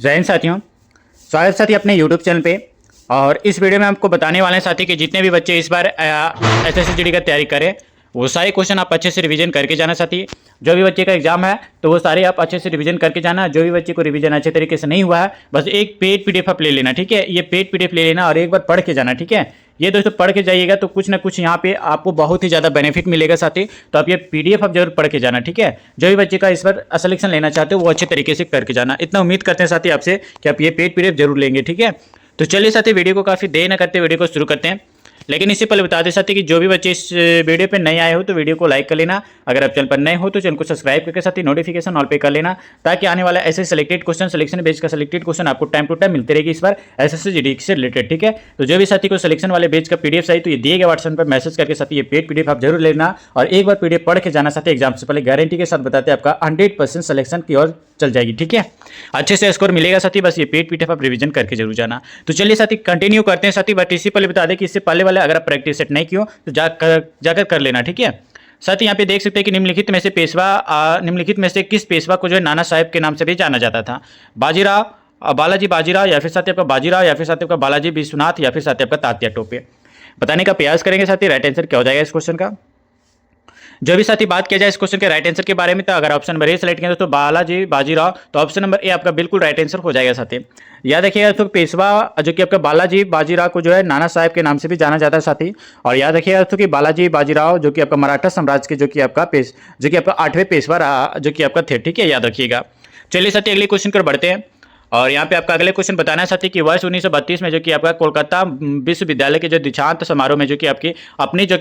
जय हिंद साथियों, स्वागत साथी अपने यूट्यूब चैनल पे। और इस वीडियो में आपको बताने वाले हैं साथी कि जितने भी बच्चे इस बार एसएससी जीडी का तैयारी करें वो सारे क्वेश्चन आप अच्छे से रिवीजन करके जाना साथी। जो भी बच्चे का एग्जाम है तो वो सारे आप अच्छे से रिवीजन करके जाना। जो भी बच्चे को रिवीजन अच्छे तरीके से नहीं हुआ है बस एक पेड पीडीएफ आप ले लेना, ठीक है। ये पेड पीडीएफ ले लेना और एक बार पढ़ के जाना, ठीक है। ये दोस्तों पढ़ के जाइएगा तो कुछ ना कुछ यहाँ पे आपको बहुत ही ज़्यादा बेनिफिट मिलेगा साथी। तो आप ये पीडीएफ आप जरूर पढ़ के जाना, ठीक है। जो भी बच्चे का इस बार सिलेक्शन लेना चाहते हो वो अच्छे तरीके से करके जाना। इतना उम्मीद करते हैं साथी आपसे कि आप ये पेड पीडीएफ जरूर लेंगे, ठीक है। तो चलिए साथी वीडियो को काफ़ी देर न करते वीडियो को शुरू करते हैं। लेकिन इससे पहले बता दें साथी कि जो भी बच्चे इस वीडियो पे नए आए हो तो वीडियो को लाइक कर लेना। अगर आप चैनल पर नए हो तो चैनल को सब्सक्राइब करके साथ ही नोटिफिकेशन ऑल पे कर लेना, ताकि आने वाला ऐसे सिलेक्टेड क्वेश्चन सिलेक्शन बेस का सिलेक्टेड क्वेश्चन आपको टाइम टू टाइम मिलते रहेगी इस बार एसएससी जीडी से रिलेटेड, ठीक है। तो जो भी साथी को सिलेक्शन वाले बेच का पीडीएफ चाहिए तो ये दिए गए व्हाट्सएप पर मैसेज करके साथ ये पेड पीडीएफ आप जरूर लेना और एक बार पीडीएफ पढ़ के जाना साथी। एग्जाम से पहले गारंटी के साथ बताते हैं आपका 100% सिलेक्शन की ओर चल जाएगी, ठीक है। अच्छे से स्कोर मिलेगा साथी। बस ये पेड पीडीएफ आप रिवीजन करके जरूर जाना। तो चलिए साथी कंटिन्यू करते हैं साथी। बट इससे पहले बता दें कि इससे पहले वाले अगर आप प्रैक्टिस सेट नहीं किया तो जाकर कर लेना, ठीक है। साथ ही यहाँ पे देख सकते हैं कि निम्नलिखित में से किस पेशवा को जो है नाना साहेब के नाम से भी जाना जाता था? बाजीराव, बालाजी बाजीराव, या फिर साथी आपका बाजीराव, या फिर साथी आपका बालाजी विश्वनाथ, या फिर साथी आपका तात्या टोपे। बताने का प्रयास करेंगे साथी। राइट आंसर क्या हो जाएगा इस क्वेश्चन का? जो भी साथी बात किया जाए इस क्वेश्चन के राइट आंसर के बारे में तो अगर ऑप्शन नंबर ए सेलेक्ट किया तो बालाजी बाजीराव, तो ऑप्शन नंबर ए आपका बिल्कुल राइट आंसर हो जाएगा साथी। याद रखिएगा तो पेशवा जो कि आपका बालाजी बाजीराव को जो है नाना साहेब के नाम से भी जाना जाता है साथी। और याद रखिएगा तो कि बालाजी बाजीराव जो कि आपका मराठा साम्राज्य के जो कि आपका 8वें पेशवा जो कि आपका थे, ठीक है। याद रखिएगा। चलिए साथी अगले क्वेश्चन पर बढ़ते हैं। और यहाँ पे आपका अगले क्वेश्चन बताना है साथी कि वर्ष 1932 में जो कि आपका कोलकाता विश्वविद्यालय के जो दीक्षांत समारोह में जो कि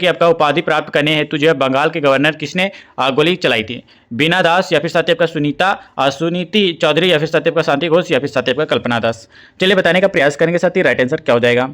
आपका उपाधि प्राप्त करने हेतु जो है बंगाल के गवर्नर किसने गोली चलाई थी? बीना दास, या फिर साथी आपका सुनीति चौधरी, या फिर साथी आपका शांति घोष, या फिर साथी आपका कल्पना दास। चलिए बताने का प्रयास करेंगे साथी। राइट आंसर क्या हो जाएगा?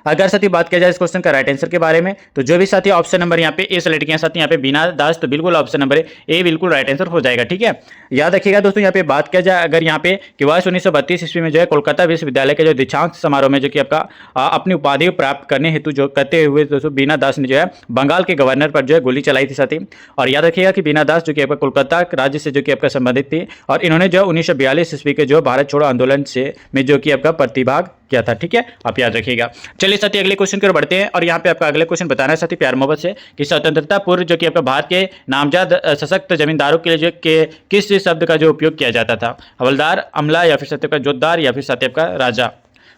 अगर साथी बात किया जाए इस क्वेश्चन का राइट आंसर के बारे में तो जो भी साथी ऑप्शन नंबर यहाँ पे ए सेलेक्ट किया साथी यहाँ पे बीना दास, तो बिल्कुल ऑप्शन नंबर ए बिल्कुल राइट आंसर हो जाएगा, ठीक है। याद रखिएगा दोस्तों यहाँ पे बात किया जाए अगर यहाँ पे कि वर्ष 1932 ईस्वी में जो है कोलकाता विश्वविद्यालय के जो दीक्षांत समारोह में जो कि आपका अपनी उपाधि प्राप्त करने हेतु जो करते हुए दोस्तों बीना दास ने जो है बंगाल के गवर्नर पर जो है गोली चलाई थी साथी। और याद रखिएगा कि बीना दास जो कि आपका कोलकाता राज्य से जो कि आपका संबंधित थी और इन्होंने जो 1942 ईस्वी के जो भारत छोड़ो आंदोलन से में जो कि आपका प्रतिभाग किया था, ठीक है। आप याद रखिएगा। चलिए साथी अगले क्वेश्चन की ओर बढ़ते हैं। और यहाँ पे आपका अगले क्वेश्चन बताना है साथी प्यार मोहब्बत से कि स्वतंत्रता पूर्व जो कि आपका भारत के नामजद सशक्त जमींदारों के लिए जो के किस शब्द का जो उपयोग किया जाता था? हवलदार, अमला, या फिर साथी आपका जोतदार, या फिर साथी आपका राजा।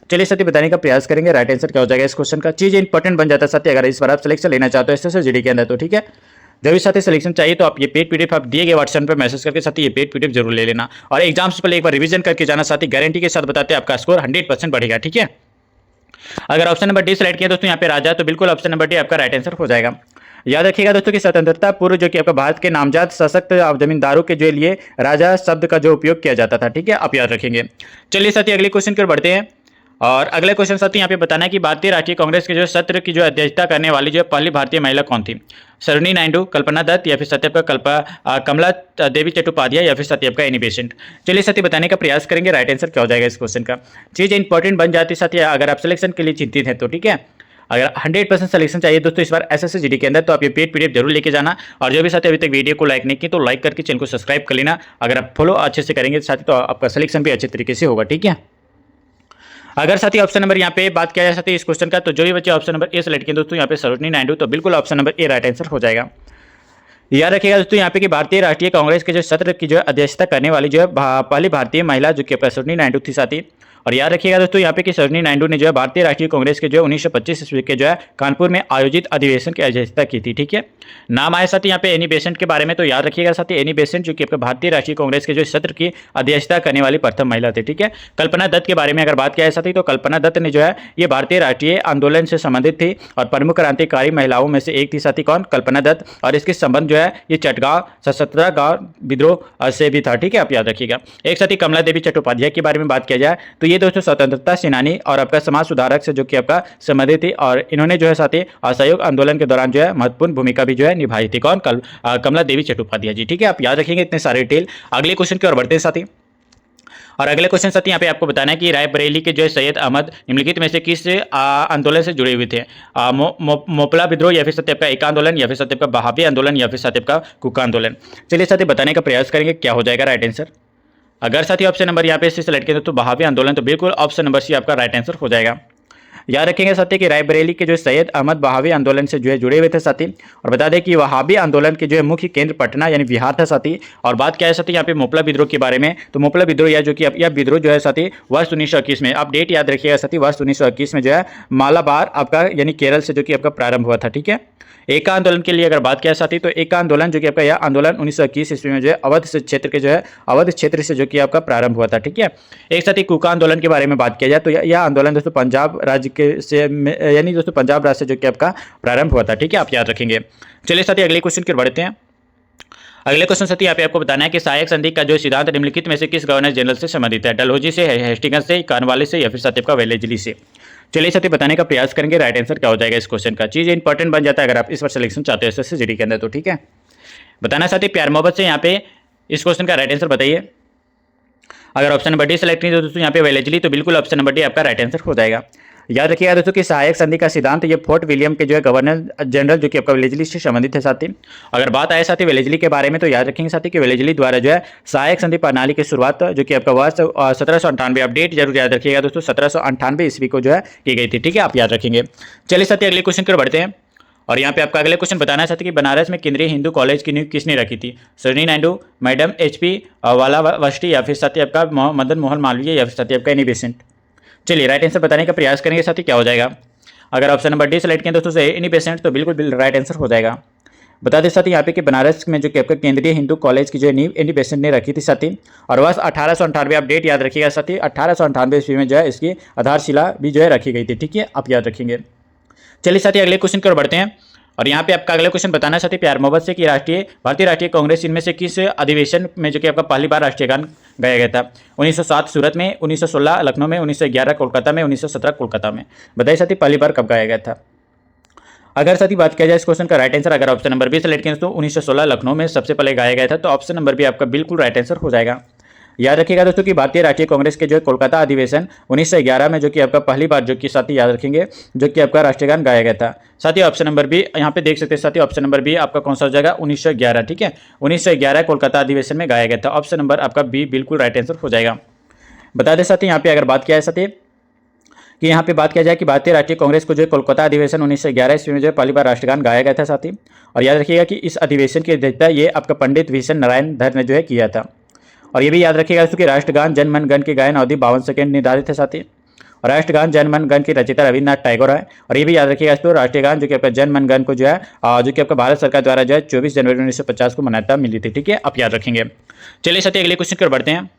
चलिए साथी बताने का प्रयास करेंगे। राइट आंसर क्या हो जाएगा इस क्वेश्चन का? चीज इंपॉर्टेंट बन जाता है साथी अगर इस बार आप सिलेक्शन लेना चाहते हो एसएससी जीडी के अंदर, तो ठीक है। जब भी साथी सिलेक्शन चाहिए तो आप ये पेड पीडीएफ आप दिए गए व्हाट्सएप पर मैसेज करके साथी ये पेड पीडीएफ जरूर ले लेना और एग्जाम से पहले एक बार रिवीजन करके जाना साथी। गारंटी के साथ बताते हैं आपका स्कोर 100% बढ़ेगा, ठीक है। अगर ऑप्शन नंबर डी सेलेक्ट किया दोस्तों यहाँ पे राजा, तो बिल्कुल ऑप्शन नंबर डी आपका राइट आंसर हो जाएगा। याद रखिएगा दोस्तों कि स्वतंत्रता पूर्व जो कि आपका भारत के नामजद सशक्त जमींदारों के जो लिए राजा शब्द का जो उपयोग किया जाता था, ठीक है। आप याद रखेंगे। चलिए साथी अगले क्वेश्चन की ओर बढ़ते हैं। और अगले क्वेश्चन साथी यहाँ पे बताना है कि भारतीय राष्ट्रीय कांग्रेस के जो सत्र की जो अध्यक्षता करने वाली जो पहली भारतीय महिला कौन थी? सरोजिनी नायडू, कल्पना दत्त, या फिर साथी आपका कमला देवी चट्टोपाध्याय, या फिर साथी आपका एनी बेसेंट। चलिए साथी बताने का प्रयास करेंगे। राइट आंसर क्या हो जाएगा इस क्वेश्चन का? चीज़ इंपॉर्टेंट बन जाती है साथी अगर आप सिलेक्शन के लिए चिंतित हैं तो, ठीक है। अगर 100% सिलेक्शन चाहिए दोस्तों इस बार एसएससी जीडी के अंदर तो आप ये पेड पीडीएफ जरूर लेके जाना। और जो भी साथी अभी तक वीडियो को लाइक नहीं किए तो लाइक करके चैनल को सब्सक्राइब कर लेना। अगर आप फॉलो अच्छे से करेंगे साथी तो आपका सिलेक्शन भी अच्छे तरीके से होगा, ठीक है। अगर साथी ऑप्शन नंबर यहाँ पे बात किया जाए साथी इस क्वेश्चन का तो जो भी बच्चे ऑप्शन नंबर ए सेलेक्ट किए दोस्तों यहाँ पे सरोजिनी नायडू, तो बिल्कुल option number A right answer हो जाएगा। याद रखिएगा दोस्तों यहाँ पे कि भारतीय राष्ट्रीय कांग्रेस के जो सत्र की जो अध्यक्षता करने वाली जो है पहली भारतीय महिला जो कि सरोजिनी नायडू थी साथी। और याद रखिएगा दोस्तों यहाँ पे कि सरोजिनी नायडू ने जो है भारतीय राष्ट्रीय कांग्रेस के जो 1925 ईस्वी के जो है कानपुर में आयोजित अधिवेशन की अध्यक्षता की थी, ठीक है। नाम आया साथी यहाँ पे एनी बेसेंट के बारे में, तो याद रखिएगा साथी एनी बेसेंट जो कि आपका भारतीय राष्ट्रीय कांग्रेस के जो सत्र की अध्यक्षता करने वाली प्रथम महिला थी, ठीक है। कल्पना दत्त के बारे में अगर बात किया जाए साथी तो कल्पना दत्त ने जो है ये भारतीय राष्ट्रीय आंदोलन से संबंधित थी और प्रमुख क्रांतिकारी महिलाओं में से एक थी साथी। कौन? कल्पना दत्त। और इसके संबंध जो है ये चटगांव सशस्त्र गांव विद्रोह से भी था, ठीक है। आप याद रखिएगा। एक साथी कमला देवी चट्टोपाध्याय के बारे में बात किया जाए तो ये दोस्तों स्वतंत्रता सेनानी और आपका समाज सुधारक से जो कि आपका संबंधित थी और इन्होंने जो है साथी असहयोग आंदोलन के दौरान जो है महत्वपूर्ण भूमिका भी जो है निभाई थी। कौन? कमला देवी चट्टोपाध्याय जी, ठीक है। आप याद रखेंगे इतने सारे डिटेल। अगले क्वेश्चन की ओर बढ़ते हैं साथी। और अगले क्वेश्चन साथी यहाँ पे आपको बताना है कि रायबरेली के जो है सैयद अहमद निम्नलिखित में से किस आंदोलन से जुड़े हुए थे? मोपला विद्रोह, या फिर साथी आपका एक आंदोलन, या फिर साथी आपका बहावी आंदोलन, या फिर साथी आपका कुका आंदोलन। चलिए साथी बताने का प्रयास करेंगे क्या हो जाएगा राइट आंसर। अगर साथी ऑप्शन नंबर यहाँ पे सी सेलेक्ट करें तो बहावी आंदोलन, तो बिल्कुल ऑप्शन नंबर सी आपका राइट आंसर हो जाएगा। याद रखेंगे साथी कि रायबरेली के जो सैयद अहमद बहावी आंदोलन से जो है जुड़े हुए थे साथी। और बता दें कि वहाबी आंदोलन के जो है मुख्य केंद्र पटना यानी बिहार था साथी। और बात क्या है साथी यहाँ पे मोपला विद्रोह के बारे में, तो मोपला विद्रोह या जो कि यह विद्रोह जो है साथी वर्ष 1921 में, आप डेट याद रखिएगा साथी, वर्ष 1921 में जो है मालाबार आपका यानी केरल से जो कि आपका प्रारंभ हुआ था। ठीक है, एका आंदोलन के लिए अगर बात किया साथी तो एका आंदोलन जो कि आपका यह आंदोलन 1921 ईस्वी में जो है अवध से क्षेत्र के जो है अवध क्षेत्र से जो कि आपका प्रारंभ हुआ था। ठीक है, एक साथी कुका आंदोलन के बारे में बात किया जाए तो यह आंदोलन दोस्तों पंजाब राज्य के से यानी दोस्तों पंजाब राज्य से जो कि आपका प्रारंभ हुआ था। ठीक है, आप याद रखेंगे। चलिए साथी अगले क्वेश्चन की ओर बढ़ते हैं। अगले क्वेश्चन साथी यहाँ पे आपको बताना है कि सहायक संधि का जो सिद्धांत निम्नलिखित में से किस गवर्नर जनरल से संबंधित है, डलहौजी से, हेस्टिंग्स से, कॉर्नवालिस से या फिर साथी आपका वेलेस्ली से। चलिए साथी बताने का प्रयास करेंगे राइट आंसर क्या हो जाएगा इस क्वेश्चन का। चीज़ इंपॉर्टेंट बन जाता है अगर आप इस बार सिलेक्शन चाहते हो एसएससी जीडी के अंदर, तो ठीक है। बताना साथी प्यार मोहब्बत से यहाँ पे इस क्वेश्चन का राइट आंसर बताइए। अगर ऑप्शन नंबर डी सेलेक्ट नहीं तो दोस्तों यहाँ पे वेलेस्ली, तो बिल्कुल ऑप्शन नंबर डी आपका राइट आंसर हो जाएगा। याद रखिएगा दोस्तों कि सहायक संधि का सिद्धांत ये फोर्ट विलियम के जो है गवर्नर जनरल जो कि आपका वेलेस्ली से संबंधित है साथी। अगर बात आए साथी वेलेस्ली के बारे में तो याद रखेंगे साथी कि वेलेस्ली द्वारा जो है सहायक संधि प्रणाली की शुरुआत जो कि आपका वर्ष 1798, अपडेट जरूर याद रखिएगा दोस्तों, 1798 ईस्वी को जो है की गई थी। ठीक है, आप याद रखेंगे। चलिए साथी अगले क्वेश्चन की ओर बढ़ते हैं। और यहाँ पे आपका अगले क्वेश्चन बताना चाहते कि बनारस में केंद्रीय हिंदू कॉलेज की नियुक्ति किसने रखी थी, सरोजिनी नायडू, मैडम HP वालावस्टी या फिर साथी आपका मदन मोहन मालवीय या फिर साथी आपका एनी बेसेंट। चलिए राइट आंसर बताने का प्रयास करेंगे साथी क्या हो जाएगा। अगर ऑप्शन नंबर डी सेलेक्ट करें दोस्तों से एनी बेसेंट, तो बिल्कुल राइट आंसर हो जाएगा। बता दें साथी यहाँ पे कि बनारस में जो कि आपका केंद्रीय हिंदू कॉलेज की जो नींव एनी बेसेंट ने रखी थी साथी। और वर्ष 1898, आप डेट याद रखिएगा साथी, 1898 ईस्वी में जो है इसकी आधारशिला भी जो है रखी गई थी। ठीक है, आप याद रखेंगे। चलिए साथी अगले क्वेश्चन की ओर बढ़ते हैं। और यहाँ पे आपका अगला क्वेश्चन बताना चाहते प्यार मोहब्बत से कि भारतीय राष्ट्रीय कांग्रेस इनमें से किस अधिवेशन में जो कि आपका पहली बार राष्ट्रीय गान गाया गया था, 1907 सूरत में, 1916 लखनऊ में, 1911 कोलकाता में, 1917 कोलकाता में। बताइए साथी पहली बार कब गाया गया था। अगर साथी बात किया जाए इस क्वेश्चन का राइट आंसर, अगर ऑप्शन नंबर बी सेलेक्ट करें तो 1916 लखनऊ में सबसे पहले गाया गया था, तो ऑप्शन नंबर बी आपका बिल्कुल राइट आंसर हो जाएगा। याद रखिएगा दोस्तों कि भारतीय राष्ट्रीय कांग्रेस के जो कोलकाता अधिवेशन 1911 में जो कि आपका पहली बार जो कि साथी याद रखेंगे जो कि आपका राष्ट्रीय गान गाया गया था। साथी ऑप्शन नंबर बी यहाँ पे देख सकते हैं साथी, ऑप्शन नंबर बी आपका कौन सा हो जाएगा, 1911। ठीक है, 1911 कोलकाता अधिवेशन में गाया गया था। ऑप्शन नंबर आपका बी बिल्कुल राइट आंसर हो जाएगा। बता दें साथी यहाँ पे अगर बात किया है साथी कि यहाँ पे बात किया जाए कि भारतीय राष्ट्रीय कांग्रेस को जो कोलकाता अधिवेशन 1911 ईस्वी में जो पहली बार राष्ट्रगान गाया गया था साथी। और याद रखिएगा कि इस अधिवेशन की अध्यक्षता ये आपका पंडित भीषण नारायण धर ने जो है किया था। और ये भी याद रखिएगा कि राष्ट्रगान जन मन गण की गायन अवधि 52 सेकंड निर्धारित है साथी। और राष्ट्रगान जन मन गण की रचयिता रविन्द्रनाथ टैगोर है। और ये भी याद रखिएगा इसको राष्ट्रगान जो कि आपका जन मन गण को जो है जो कि आपका भारत सरकार द्वारा जो है 24 जनवरी 1950 को मान्यता मिली थी। ठीक है, आप याद रखेंगे। चलिए साथी अगले क्वेश्चन की ओर बढ़ते हैं।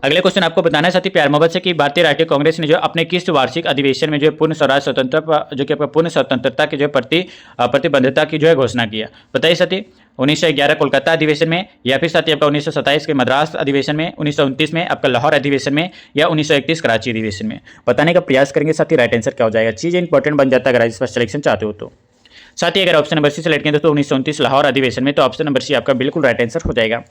अगले क्वेश्चन आपको बताना है साथी प्यार मोहब्बत से कि भारतीय राष्ट्रीय कांग्रेस ने जो अपने किस वार्षिक अधिवेशन में जो पूर्ण स्वराज स्वतंत्रता जो कि आपका पूर्ण स्वतंत्रता की जो प्रतिबद्धता की जो है घोषणा किया। बताइए साथी 1911 कोलकाता अधिवेशन में, या फिर साथी आपका 1927 के मद्रास अधिवेशन में, 1929 में आपका लाहौर अधिवेशन में, या 1931 कराची अधिवेशन में। बताने का प्रयास करेंगे साथी राइट आंसर क्या हो जाएगा। चीज़ इंपॉर्टेंट बन जाता है अगर इस पर सिलेक्शन चाहते हो तो। साथी अगर ऑप्शन नंबर सी सेलेक्ट करें तो 1929 लाहौर अधिवेशन में, तो ऑप्शन नंबर सी आपका बिल्कुल राइट आंसर हो जाएगा।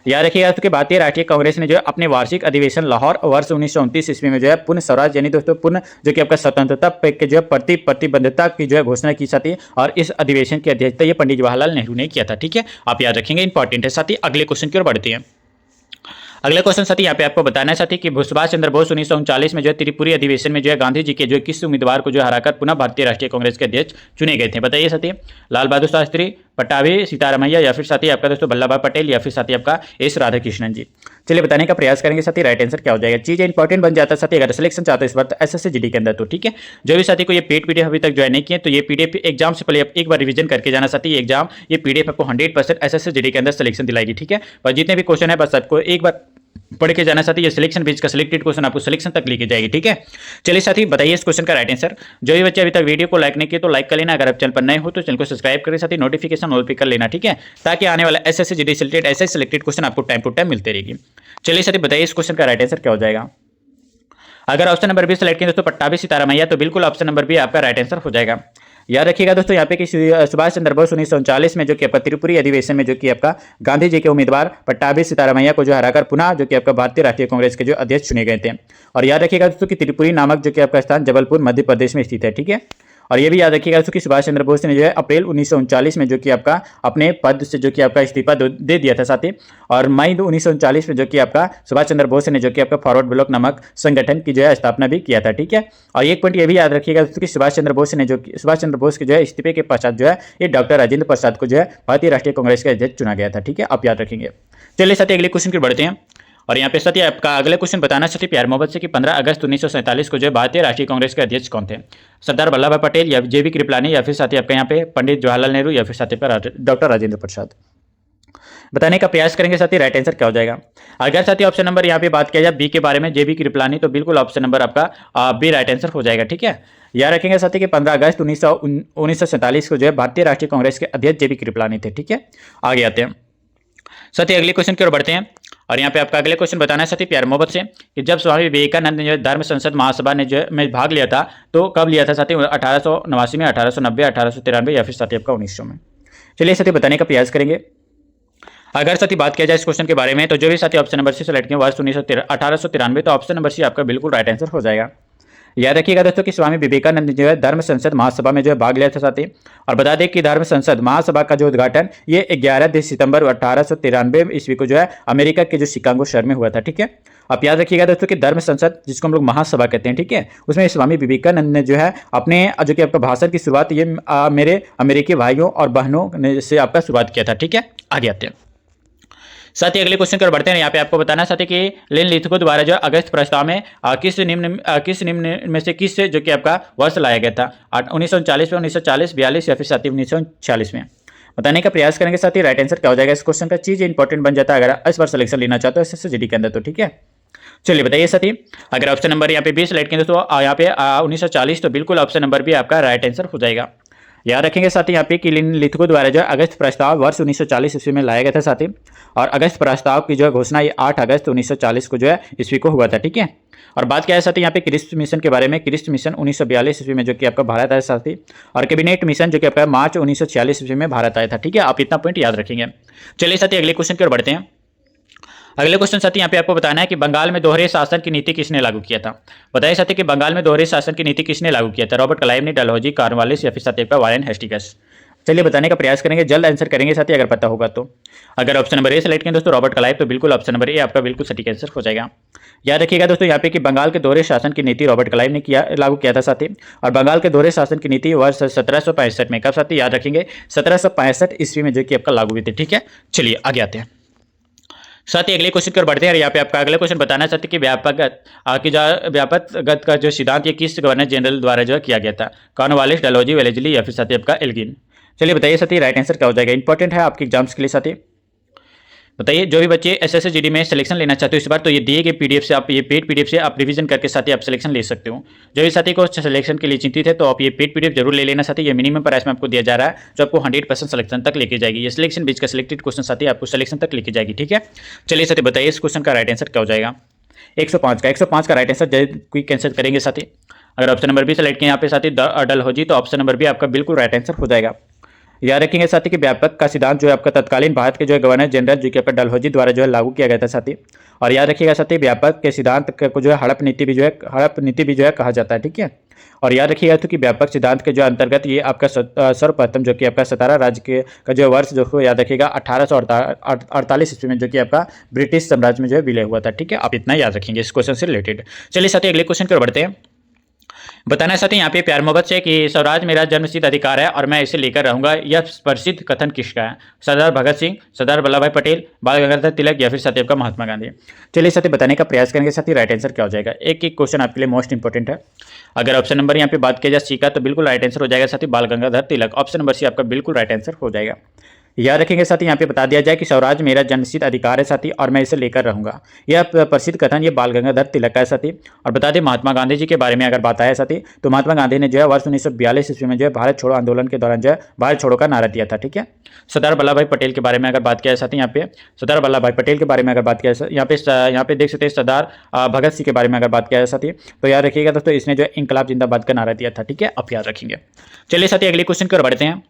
याद रखिएगा कि भारतीय राष्ट्रीय कांग्रेस ने जो है अपने वार्षिक अधिवेशन लाहौर वर्ष 1929 ईस्वी में जो है पूर्ण स्वराज यानी दोस्तों पूर्ण जो कि आपका स्वतंत्रता के जो है प्रतिबद्धता की जो है घोषणा की साथी। और इस अधिवेशन की अध्यक्षता ये पंडित जवाहरलाल नेहरू ने किया था। ठीक है, आप याद रखेंगे, इंपॉर्टेंट है साथी। अगले क्वेश्चन की ओर बढ़ते हैं। अगले क्वेश्चन साथी यहाँ पे आपको बताना है साथी कि सुभाष चंद्र बोस 1939 में जो है त्रिपुरी अधिवेशन में जो है गांधी जी के जो किस उम्मीदवार को जो हराकर पुनः भारतीय राष्ट्रीय कांग्रेस के अध्यक्ष चुने गए थे। बताइए साथी लाल बहादुर शास्त्री, पट्टाभी सीतारामैया, या फिर साथी आपका दोस्तों वल्लभ भाई पटेल, या फिर साथी आपका एस राधाकृष्णन जी। चलिए बताने का प्रयास करेंगे साथी राइट आंसर क्या हो जाएगा। चीज़ इंपॉर्टेंट बन जाता है साथी अगर सिलेक्शन चाहते हो इस बार तो एसएससी जीडी के अंदर, तो ठीक है। जो भी साथी को ये पेड पीडीएफ अभी तक ज्वाइन नहीं किए तो ये पीडीएफ एग्जाम से पहले आप एक बार रिवीजन करके जाना साथी। ये एग्जाम ये पीडीएफ आपको 100% एसएससी जीडी के अंदर सिलेक्शन दिलाएगी। ठीक है, पर जितने भी क्वेश्चन है बस आपको एक बार पढ़ के जाना साथी। ये सिलेक्शन पेज का सिलेक्टेड क्वेश्चन आपको सिलेक्शन तक लेके जाएगी। ठीक है, चलिए साथी बताइए इस क्वेश्चन का राइट आंसर। जो भी बच्चे अभी तक वीडियो को लाइक नहीं किए तो लाइक कर लेना। अगर आप चैनल पर नए हो तो चैनल को सब्सक्राइब करें साथी, नोटिफिकेशन ऑल पे कर लेना। ठीक है, ताकि आने वाला एसएससी जीडी रिलेटेड ऐसे सिलेक्टेड क्वेश्चन आपको टाइम टू टाइम मिलते रहेगी। चलिए साथी बताइए इस क्वेश्चन का राइट आंसर क्या हो जाएगा। अगर ऑप्शन नंबर बी सेलेक्ट करें दोस्तों पट्टाभी सीतारामैया, तो बिल्कुल ऑप्शन नंबर बी आपका राइट आंसर हो जाएगा। याद रखिएगा दोस्तों यहाँ पे कि सुभाष चंद्र बोस 1939 में जो कि आपका त्रिपुरी अधिवेशन में जो कि आपका गांधी जी के उम्मीदवार पट्टाभी सीतारामैया को जो हराकर पुनः जो कि आपका भारतीय राष्ट्रीय कांग्रेस के जो अध्यक्ष चुने गए थे। और याद रखिएगा दोस्तों कि त्रिपुरी नामक जो कि आपका स्थान जबलपुर मध्य प्रदेश में स्थित है। ठीक है, और ये भी याद रखिएगा दोस्तों कि सुभाष चंद्र बोस ने जो है अप्रैल 1939 में जो कि आपका अपने पद से जो कि आपका इस्तीफा दे दिया था साथी। और मई 1939 में जो कि आपका सुभाष चंद्र बोस ने जो कि आपका फॉरवर्ड ब्लॉक नामक संगठन की जो है स्थापना भी किया था, ठीक है। और एक पॉइंट ये भी याद रखिएगा दोस्तों कि सुभाष चंद्र बोस के जो है इस्तीफे के पश्चात जो है ये डॉक्टर राजेंद्र प्रसाद को जो है भारतीय राष्ट्रीय कांग्रेस का अध्यक्ष चुना गया था, ठीक है, आप याद रखेंगे। चलिए साथी अगले क्वेश्चन की बढ़ते हैं। और यहाँ पे साथी आपका अगले क्वेश्चन बताना साथी प्यार मोहब्बत से कि 15 अगस्त 1947 को जो भारतीय राष्ट्रीय कांग्रेस के अध्यक्ष कौन थे? सरदार वल्लभ भाई पटेल या जेबी कृपलानी या फिर साथी आपका यहाँ पे पंडित जवाहरलाल नेहरू या फिर साथी डॉक्टर राजेंद्र प्रसाद। बताने का प्रयास करेंगे साथी, राइट आंसर क्या हो जाएगा। अगर साथी ऑप्शन नंबर यहाँ पे बात किया जाए बी के बारे में जेबी कृपलानी, तो बिल्कुल ऑप्शन नंबर आपका बी राइट आंसर हो जाएगा, ठीक है। याद रखेंगे साथी कि 15 अगस्त 1947 को जो है भारतीय राष्ट्रीय कांग्रेस के अध्यक्ष जेबी कृपलानी थे, ठीक है। आगे आते हैं साथी अगले क्वेश्चन की ओर बढ़ते हैं। और यहाँ पे आपका अगले क्वेश्चन बताना है साथी प्यार मोहब्बत से कि जब स्वामी विवेकानंद ने जो धर्म संसद महासभा ने जो में भाग लिया था तो कब लिया था साथी? 1889 में, 1890, 1893 या फिर साथी आपका 1900 में। चलिए साथी बताने का प्रयास करेंगे। अगर साथी बात किया जाए इस क्वेश्चन के बारे में तो जो भी साथी ऑप्शन नंबर सी सेलेक्ट किया वर्ष 1893, तो ऑप्शन नंबर सी आपका बिल्कुल राइट आंसर हो जाएगा। याद रखिएगा दोस्तों कि स्वामी विवेकानंद जो है धर्म संसद महासभा में जो है भाग लिया था साथी। और बता दें कि धर्म संसद महासभा का जो उद्घाटन ये 11 सितंबर 1893 ईस्वी को जो है अमेरिका के जो शिकागो शहर में हुआ था, ठीक है। आप याद रखिएगा दोस्तों कि धर्म संसद जिसको हम लोग महासभा कहते हैं, ठीक है, उसमें स्वामी विवेकानंद ने जो है अपने जो कि आपका भाषण की शुरुआत ये मेरे अमेरिकी भाइयों और बहनों ने से आपका शुरुआत किया था, ठीक है। आगे आते हैं साथ ही अगले क्वेश्चन की ओर बढ़ते हैं। यहाँ पे आपको बताना चाहते कि लेन लिथगो द्वारा जो अगस्त प्रस्ताव में किस निम्न में से किस जो कि आपका वर्ष लाया गया था? 1939 में, 1940, 42 या फिर साथ ही 1946 में। बताने का प्रयास करेंगे साथ ही राइट आंसर क्या हो जाएगा। इस क्वेश्चन का चीज इंपॉर्टेंट बन जाता है अगर इस बार सिलेक्शन लेना चाहते हो SSC के अंदर, तो ठीक है। चलिए बताइए साथी, अगर ऑप्शन नंबर यहाँ पे 20 सेलेक्ट करेंगे तो यहाँ पे 1940, तो बिल्कुल ऑप्शन नंबर भी आपका राइट आंसर हो जाएगा। याद रखेंगे साथी यहाँ पे कि लेन लिथगो द्वारा जो अगस्त प्रस्ताव वर्ष 1940 ईस्वी में लाया गया था साथी। और अगस्त प्रस्ताव की जो है घोषणा ये 8 अगस्त 1940 को जो है ईस्वी को हुआ था, ठीक है। और बात क्या है साथी यहाँ पे क्रिस्ट मिशन के बारे में। क्रिस्ट मिशन 1942 ईस्वी में जो कि आपका भारत आया साथी। और कैबिनेट मिशन जो कि आपका मार्च 1946 ईस्वी में भारत आया था, ठीक है। आप इतना पॉइंट याद रखेंगे। चलिए साथी अगले क्वेश्चन की ओर बढ़ते हैं। अगले क्वेश्चन साथी यहाँ पे आपको बताना है कि बंगाल में दोहरे शासन की नीति किसने लागू किया था? बताइए साथी कि बंगाल में दोहरे शासन की नीति किसने लागू किया था? रॉबर्ट क्लाइव ने, डलहौजी, कॉर्नवालिस या फिर साथी आपका वारेन हेस्टिंग्स। चलिए बताने का प्रयास करेंगे, जल्द आंसर करेंगे साथी अगर पता होगा तो। अगर ऑप्शन नंबर ए सेलेक्ट करें दोस्तों रॉबर्ट क्लाइव, तो बिल्कुल ऑप्शन नंबर ए आपका बिल्कुल सटीक आंसर हो जाएगा। याद रखिएगा दोस्तों यहाँ पे कि बंगाल के दोहरे शासन की नीति रॉबर्ट क्लाइव ने लागू किया था साथी। और बंगाल के दोहरे शासन की नीति वर्ष 1765 में, कब साथी? याद रखेंगे 1765 ईस्वी में जो कि आपका लागू हुई थी, ठीक है। चलिए आगे आते हैं साथ ही अगले क्वेश्चन की ओर बढ़ते हैं। यहाँ पे आपका अगला क्वेश्चन बताना चाहते हैं कि व्यापकगत का जो सिद्धांत ये किस गवर्नर जनरल द्वारा जो किया गया था? कॉर्नवालिस, डलहौजी, वेलेस्ली या फिर साथी आपका एल्गिन। चलिए बताइए साथी राइट आंसर क्या हो जाएगा। इंपॉर्टेंट है आपके एग्जाम्स के लिए साथी। बताइए जो भी बच्चे SSC GD में सिलेक्शन लेना चाहते हो इस बार, तो ये दिए गए PDF से आप ये पेड PDF से आप रिवीजन करके साथी आप सिलेक्शन ले सकते हो। जो भी साथी को सिलेक्शन के लिए चिंतित है तो आप ये पेड PDF जरूर ले लेना साथी। ये मिनिमम प्राइस में आपको दिया जा रहा है जो आपको 100% सिलेक्शन तक लेके जाएगी। ये सिलेक्शन बीच का सिलेक्टेड क्वेश्चन साथी आपको सिलेक्शन तक लेके जाएगी, ठीक है। चलिए साथी बताइए इस क्वेश्चन का राइट आंसर क्या हो जाएगा। 105 का राइट आंसर क्विक आंसर करेंगे साथी। अगर ऑप्शन नंबर भी सेलेक्ट किया यहाँ पे साथी डलहौजी, तो ऑप्शन नंबर भी आपका बिल्कुल राइट आंसर हो जाएगा। याद रखेंगे साथी कि व्यापक का सिद्धांत जो है आपका तत्कालीन भारत के जो है गवर्नर जनरल जो कि आपका डलहौजी द्वारा जो है लागू किया गया था साथी। और याद रखिएगा साथी व्यापक के सिद्धांत को जो है हड़प नीति भी जो है कहा जाता है, ठीक है। और याद रखिएगा तो कि व्यापक सिद्धांत के जो अंतर्गत ये आपका सर्वप्रथम जो कि आपका 17 राज्य के का जो वर्ष जो याद रखिएगा 1848 ईस्वी में जो कि आपका ब्रिटिश साम्राज्य में जो है विलय हुआ था, ठीक है। आप इतना याद रखेंगे इस क्वेश्चन से रिलेटेड। चलिए साथी अगले क्वेश्चन की ओर बढ़ते हैं। बताना चाहते हैं यहाँ पे प्यार मोहब्बत से कि स्वराज मेरा जन्मसिद्ध अधिकार है और मैं इसे लेकर रहूंगा, यह प्रसिद्ध कथन किसका है? सरदार भगत सिंह, सरदार वल्लभ भाई पटेल, बाल गंगाधर तिलक या फिर साथी आपका महात्मा गांधी। चलिए साथी बताने का प्रयास करेंगे साथी राइट आंसर क्या हो जाएगा। एक एक क्वेश्चन आपके लिए मोस्ट इंपॉर्टेंट है। अगर ऑप्शन नंबर यहाँ पे बात किया जाए सी का, तो बिल्कुल राइट आंसर हो जाएगा साथी बाल गंगाधर तिलक। ऑप्शन नंबर सी आपका बिल्कुल राइट आंसर हो जाएगा। याद रखेंगे साथी यहाँ पे बता दिया जाए कि स्वराज मेरा जन्मसिद्ध अधिकार है साथी और मैं इसे लेकर रहूंगा, यह प्रसिद्ध कथन ये बाल गंगाधर तिलक का है साथी। और बता दें महात्मा गांधी जी के बारे में अगर बात आया साथी, तो महात्मा गांधी ने जो है वर्ष 1942 ईस्वी में जो है भारत छोड़ो आंदोलन के दौरान जो है भारत छोड़ो का नारा दिया था, ठीक है। सरदार वल्लभ भाई पटेल के बारे में अगर बात किया साथी, यहाँ पे सरदार वल्लभ भाई पटेल के बारे में अगर बात किया यहाँ पे देख सकते हैं सरदार भगत सिंह के बारे में अगर बात किया साथी, तो याद रखिएगा दोस्तों इसने जो इंकलाब जिंदाबाद का नारा दिया था, ठीक है। आप याद रखेंगे। चलिए साथी अगले क्वेश्चन की ओर बढ़ते हैं।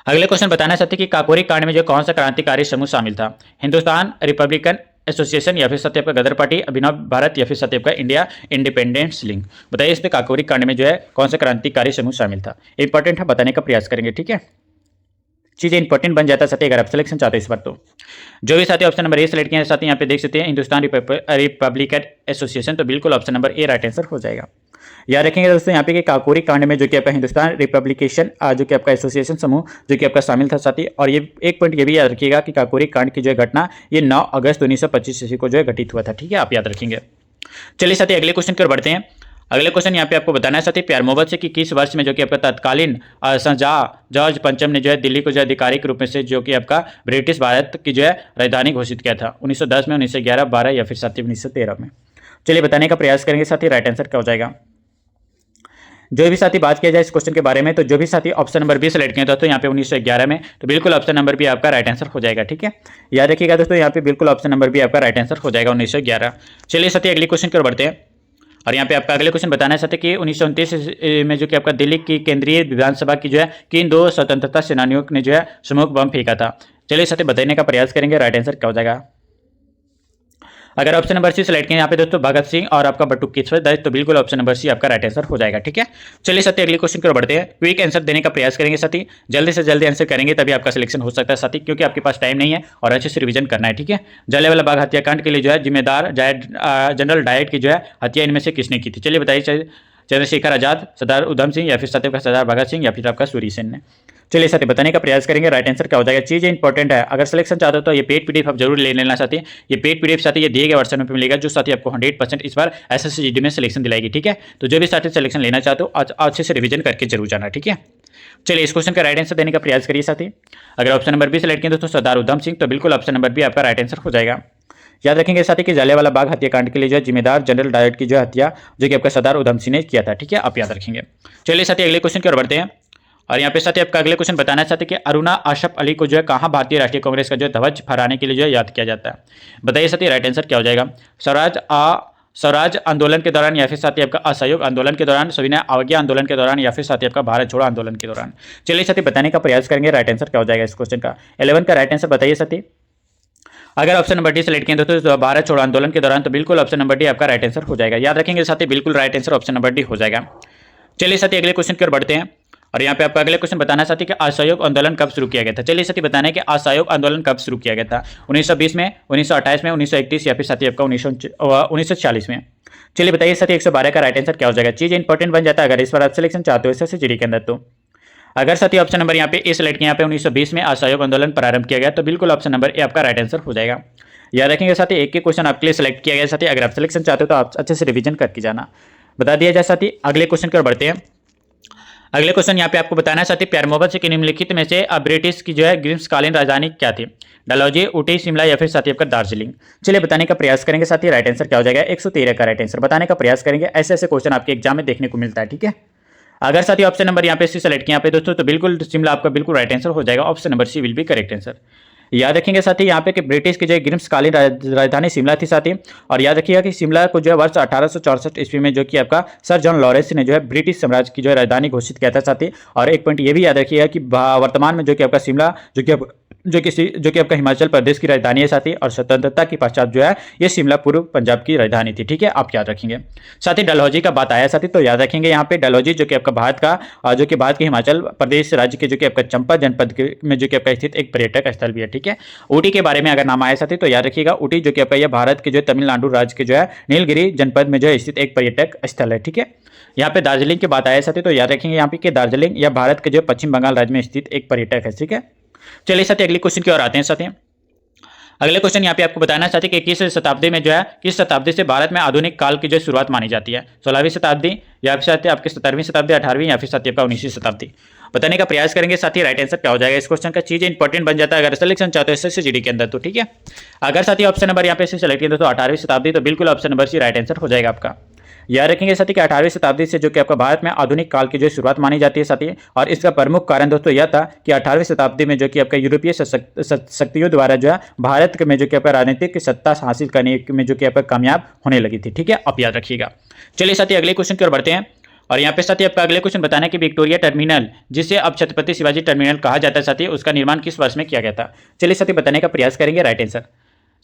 अगले क्वेश्चन बताना चाहते हैं कि काकोरी कांड में जो कौन सा क्रांतिकारी समूह शामिल था? हिंदुस्तान रिपब्लिकन एसोसिएशन या फिर साथ ही आपका गदर पार्टी, अभिनव भारत या फिर साथ ही आपका इंडिया इंडिपेंडेंस लिंक। बताइए इसमें काकोरी कांड में जो है कौन सा क्रांतिकारी समूह शामिल था। इंपॉर्टेंट है, बताने का प्रयास करेंगे। ठीक है, चीजें इंपॉर्टेंट बन जाता है साथी अगर आप सिलेक्शन चाहते हो इस बार। तो जो भी साथी ऑप्शन नंबर ए सेलेक्ट किया है साथी यहाँ पे देख सकते हैं हिंदुस्तान रिपब्लिकन एसोसिएशन, तो बिल्कुल option number A right answer हो जाएगा। याद रखेंगे दोस्तों यहाँ पे कि काकोरी कांड में जो कि आपका हिंदुस्तान रिपब्लिकेशन जो कि आपका एसोसिएशन समूह जो कि आपका शामिल था साथी। और ये एक पॉइंट ये भी याद रखिएगा कि काकोरी कांड की जो है घटना ये 9 अगस्त 1925 ईस्वी को जो है घटित हुआ था। ठीक है, आप याद रखेंगे। चलिए साथी अगले क्वेश्चन की ओर बढ़ते हैं। अगले क्वेश्चन यहाँ पे आपको बताना है साथी प्यार मोहब्बत से कि किस वर्ष में जो कि आपका तत्कालीन शाहजहां जॉर्ज पंचम ने जो है दिल्ली को जो आधिकारिक रूप में से जो कि आपका ब्रिटिश भारत की जो है राजधानी घोषित किया था। 1910 में, 1911, 12 या फिर साथी 1913 में। चलिए बताने का प्रयास करेंगे साथी राइट आंसर क्या हो जाएगा। जो भी साथी बात किया जाए इस क्वेश्चन के बारे में, तो जो भी साथी ऑप्शन नंबर बी सेलेक्ट किया दोस्तों यहाँ पे 1911 में, तो बिल्कुल ऑप्शन नंबर बी आपका राइट आंसर हो जाएगा। ठीक है, याद रखिएगा दोस्तों यहाँ पे बिल्कुल ऑप्शन नंबर बी आपका राइट आंसर हो जाएगा 1911। चलिए साथी अगले क्वेश्चन की ओर बढ़ते हैं। और यहाँ पे आपका अगले क्वेश्चन बताना चाहते कि 1929 में जो कि आपका दिल्ली की केंद्रीय विधानसभा की जो है किन 2 स्वतंत्रता सेनानियों ने जो है स्मोक बम फेंका था। चलिए साथी बताने का प्रयास करेंगे राइट आंसर क्या हो जाएगा। अगर ऑप्शन नंबर सी सेलेक्ट किया यहाँ पे दोस्तों भगत सिंह और आपका बटुकेश्वर दत्त, तो बिल्कुल ऑप्शन नंबर सी आपका राइट आंसर हो जाएगा। ठीक है, चलिए साथी अगले क्वेश्चन की ओर बढ़ते हैं। क्विक आंसर देने का प्रयास करेंगे साथी, जल्दी से जल्दी आंसर करेंगे तभी आपका सिलेक्शन हो सकता है साथी, क्योंकि आपके पास टाइम नहीं है और अच्छे से रिवीजन करना है। ठीक है, जलियांवाला बाग हत्याकांड के लिए जो है जिम्मेदार जनरल डायर की जो है हत्या इनमें से किसने की थी। चलिए बताइए, चंद्रशेखर आजाद, सरदार उधम सिंह या फिर साथी आपका सरदार भगत सिंह या फिर आपका सूरी सेन ने। चलिए साथी बताने का प्रयास करेंगे राइट आंसर क्या हो जाएगा। चीज़ें इंपॉर्टेंट है, अगर सिलेक्शन चाहते हो तो ये पेड पीडीएफ आप जरूर ले लेना साथी। ये पेड पीडीएफ साथी ये दिए गए वर्षन में मिलेगा जो साथी आपको 100% इस बार एसएससी में सिलेक्शन दिलाएगी। ठीक है, तो जो भी साथी सिलेक्शन लेना चाहते हो अच्छे से रिवीजन करके जरूर जाना। ठीक है, चलिए इस क्वेश्चन का राइट आंसर देने का प्रयास करिए साथी। अगर ऑप्शन नंबर बी सेलेक्ट किया दोस्तों सरदार उधम सिंह, तो बिल्कुल ऑप्शन नंबर बी आपका राइट आंसर हो जाएगा। याद रखेंगे साथी कि जलियांवाला बाग हत्याकांड के लिए जो जिम्मेदार जनरल डायर की जो हत्या जो कि आपका सरदार उधम सिंह ने किया था। ठीक है, आप याद रखेंगे। चलिए साथी अगले क्वेश्चन की ओर बढ़ते हैं। और यहाँ पे साथी आपका अगले क्वेश्चन बताना चाहते कि अरुणा अशरफ अली को जो है कहाँ भारतीय राष्ट्रीय कांग्रेस का जो ध्वज फहराने के लिए जो है याद किया जाता है। बताइए साथी राइट आंसर क्या हो जाएगा। स्वराज आंदोलन के दौरान या फिर साथी आपका असहयोग आंदोलन के दौरान, सविनय अवज्ञा आंदोलन के दौरान या फिर साथी आपका भारत छोड़ो आंदोलन के दौरान। चलिए साथी बताने का प्रयास करेंगे राइट आंसर क्या हो जाएगा इस क्वेश्चन का। 11 का राइट आंसर बताइए साथी। अगर ऑप्शन नंबर डी सेलेक्ट किया दोस्तों भारत छोड़ो आंदोलन के दौरान, तो बिल्कुल ऑप्शन नंबर डी आपका राइट आंसर हो जाएगा। याद रखेंगे साथी बिल्कुल right answer option number D हो जाएगा। चलिए साथी अगले क्वेश्चन की ओर बढ़ते हैं। और यहाँ पे आपका अगले क्वेश्चन बताना चाहते कि असहयोग आंदोलन कब शुरू किया गया था। चलिए साथी बताना है कि असहयोग आंदोलन कब शुरू किया गया था। 1920 में, 1928 में, 1931 या फिर साथी आपका 1940 में। चलिए बताइए साथी 112 का राइट आंसर क्या हो जाएगा। चीज इंपॉर्टेंट बन जाता है अगर इस बार आप सिलेक्शन चाहते हो एसएससी के अंदर। तो अगर साथी ऑप्शन नंबर यहाँ पे ए सेलेक्ट किया, यहाँ पे 1920 में असहयोग आंदोलन प्रारंभ किया गया, तो बिल्कुल ऑप्शन नंबर ए आपका राइट आंसर हो जाएगा। याद रखेंगे साथी एक क्वेश्चन आपके लिए सिलेक्ट किया गया साथी, अगर आप सिलेक्शन चाहते हो तो आप अच्छे से रिवीजन करके जाना। बता दिया जाए साथी अगले क्वेश्चन की ओर बढ़ते हैं। अगले क्वेश्चन यहाँ पे आपको बताना है साथी प्यार मोहब्बत से निम्नलिखित में से ब्रिटिश की जो है ग्रीष्मकालीन राजधानी क्या थी। डलहौजी, ऊटी, शिमला या फिर साथी आपका दार्जिलिंग। चलिए बताने का प्रयास करेंगे साथी राइट आंसर क्या हो जाएगा। 113 का राइट आंसर बताने का प्रयास करेंगे। ऐसे ऐसे क्वेश्चन आपके एग्जाम में देखने को मिलता है। ठीक है, अगर साथी ऑप्शन नंबर यहाँ पे सी सेलेक्ट किया पे दोस्तों, तो बिल्कुल शिमला आपका बिल्कुल राइट आंसर हो जाएगा। Option number C will be correct answer. याद रखेंगे साथी यहाँ पे कि ब्रिटिश की जो ग्रीष्मकालीन राजधानी शिमला थी साथी। और याद रखिएगा कि शिमला को जो है वर्ष 1864 ईस्वी में जो कि आपका सर जॉन लॉरेंस ने जो है ब्रिटिश साम्राज्य की जो है राजधानी घोषित किया था साथी। और एक पॉइंट ये भी याद रखिएगा कि वर्तमान में जो कि आपका शिमला जो कि आपका हिमाचल प्रदेश की राजधानी है साथी। और स्वतंत्रता के पश्चात जो है ये शिमला पूर्व पंजाब की राजधानी थी। ठीक है, आप याद रखेंगे साथी। डलहौजी का बात आया साथी, तो याद रखेंगे यहाँ पे डलहौजी जो कि आपका भारत के हिमाचल प्रदेश राज्य के जो कि आपका चंपा जनपद में जो कि आपका स्थित एक पर्यटक स्थल भी है। ठीक है, ऊटी के बारे में अगर नाम आया साथी, तो याद रखिएगा ऊटी जो कि आपका यह भारत के जो तमिलनाडु राज्य के जो है नीलगिरी जनपद में जो है स्थित एक पर्यटक स्थल है। ठीक है, यहाँ पे दार्जिलिंग की बात आया साथी, तो याद रखेंगे यहाँ पे कि दार्जिलिंग या भारत के जो पश्चिम बंगाल राज्य में स्थित एक पर्यटक है। ठीक है, चलिए साथी अगले क्वेश्चन की ओर आते हैं साथी। अगले क्वेश्चन यहाँ पे आपको बताना चाहते कि किस शताब्दी में जो है किस शताब्दी से भारत में आधुनिक काल की जो शुरुआत मानी जाती है। 16वीं शताब्दी या फिर आपकी 17वीं शताब्दी, 18वीं या फिर साथी आपका 19वीं शताब्दी। बताने का प्रयास करेंगे साथी राइट आंसर क्या हो जाएगा इस क्वेश्चन का। चीजें इंपॉर्टेंट बन जाता है अगर सिलेक्शन चाहते हो एसएससी के अंदर। तो ठीक है, अगर साथी ऑप्शन नंबर यहाँ पे सेलेक्ट किया तो 18वीं शताब्दी, तो बिल्कुल option number C right answer हो जाएगा आपका। याद रखेंगे साथी कि 18वीं शताब्दी से जो कि आपका भारत में आधुनिक काल की जो शुरुआत मानी जाती है साथी। और इसका प्रमुख कारण दोस्तों यह था कि 18वीं शताब्दी में जो कि आपका यूरोपीय शक्तियों द्वारा जो है भारत में जो कि आपका राजनीतिक सत्ता हासिल करने में जो कि आपका कामयाब होने लगी थी। ठीक है, आप याद रखिएगा। चलिए साथी अगले क्वेश्चन की ओर बढ़ते हैं। और यहाँ पे साथी आपका अगले क्वेश्चन बताना है कि विक्टोरिया टर्मिनल, जिसे अब छत्रपति शिवाजी टर्मिनल कहा जाता है साथी, उसका निर्माण किस वर्ष में किया गया था। चलिए साथी बताने का प्रयास करेंगे राइट आंसर।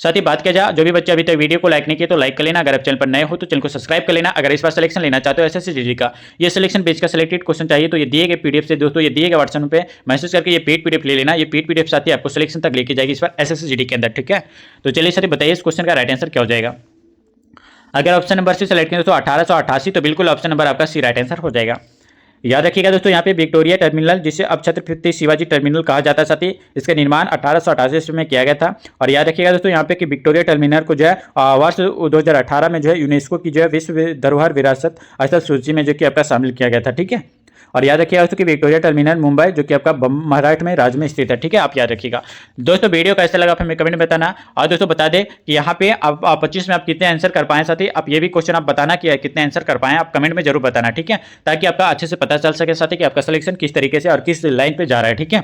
साथ ही बात किया जाए, जो भी बच्चे अभी तक वीडियो को लाइक नहीं किए तो लाइक कर लेना। अगर आप चैनल पर नए हो तो चैनल को सब्सक्राइब कर लेना। अगर इस बार सिलेक्शन लेना चाहते हो एसएससी जीडी का, ये सिलेक्शन पेज का सिलेक्टेड क्वेश्चन चाहिए तो ये दिए गए पीडीएफ से दोस्तों, ये दिए गए व्हाट्सएप पे मैसेज करके ये पेड पीडीएफ ले लेना। ये पेड पीडीएफ साथ ही आपको सिलेक्शन तक लेके जाएगी इस बार एसएससी जीडी के अंदर, ठीक है। तो चलिए साथी बताइए इस क्वेश्चन का राइट आंसर क्या हो जाएगा। अगर ऑप्शन नंबर सी सेलेक्ट करें तो 1888, तो बिल्कुल ऑप्शन नंबर आपका सी राइट आंसर हो जाएगा। याद रखिएगा दोस्तों, यहाँ पे विक्टोरिया टर्मिनल, जिसे अब छत्रपति शिवाजी टर्मिनल कहा जाता है, साथ ही इसका निर्माण 1888 में किया गया था। और याद रखिएगा दोस्तों यहाँ पे कि विक्टोरिया टर्मिनल को जो है वर्ष 2018 में जो है यूनेस्को की जो है विश्व धरोहर विरासत स्थल सूची में जो कि आपका शामिल किया गया था, ठीक है। और याद रखिएगा दोस्तों कि विक्टोरिया टर्मिनल मुंबई जो कि आपका महाराष्ट्र में राज्य में स्थित है, ठीक है। आप याद रखिएगा दोस्तों। वीडियो कैसा लगा आप हमें कमेंट में बताना। और दोस्तों बता दें कि यहाँ पे आप 25 में आप कितने आंसर कर पाएं, साथ ही आप ये भी क्वेश्चन आप बताना कि कितने आंसर कर पाएं, आप कमेंट में जरूर बताना, ठीक है, ताकि आपका अच्छे से पता चल सके साथ ही कि आपका सिलेक्शन किस तरीके से और किस लाइन पे जा रहा है, ठीक है।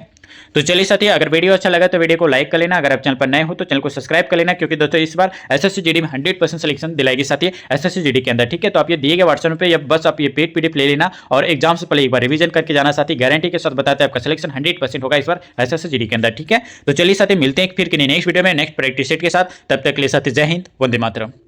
तो चलिए साथी, अगर वीडियो अच्छा लगा तो वीडियो को लाइक कर लेना। अगर आप चैनल पर नए हो तो चैनल को सब्सक्राइब कर लेना, क्योंकि दोस्तों इस बार एसएससी जीडी में 100% सिलेक्शन दिलाएगी साथी एसएससी जीडी के अंदर, ठीक है। तो आप ये दिए गए व्हाट्सएप पे या बस आप ये पेड पीडीएफ ले लेना और एग्जाम से पहले एक बार रिवीजन करके जाना साथी। गारंटी के साथ बताते हैं आपका सिलेक्शन 100% होगा इस बार एसएससी जीडी के अंदर, ठीक है। तो चलिए साथी, मिलते हैं फिर किसी नेक्स्ट वीडियो में नेक्स्ट प्रैक्टिस सेट के साथ। तब तक के लिए साथी जय हिंद, वंदे मातरम।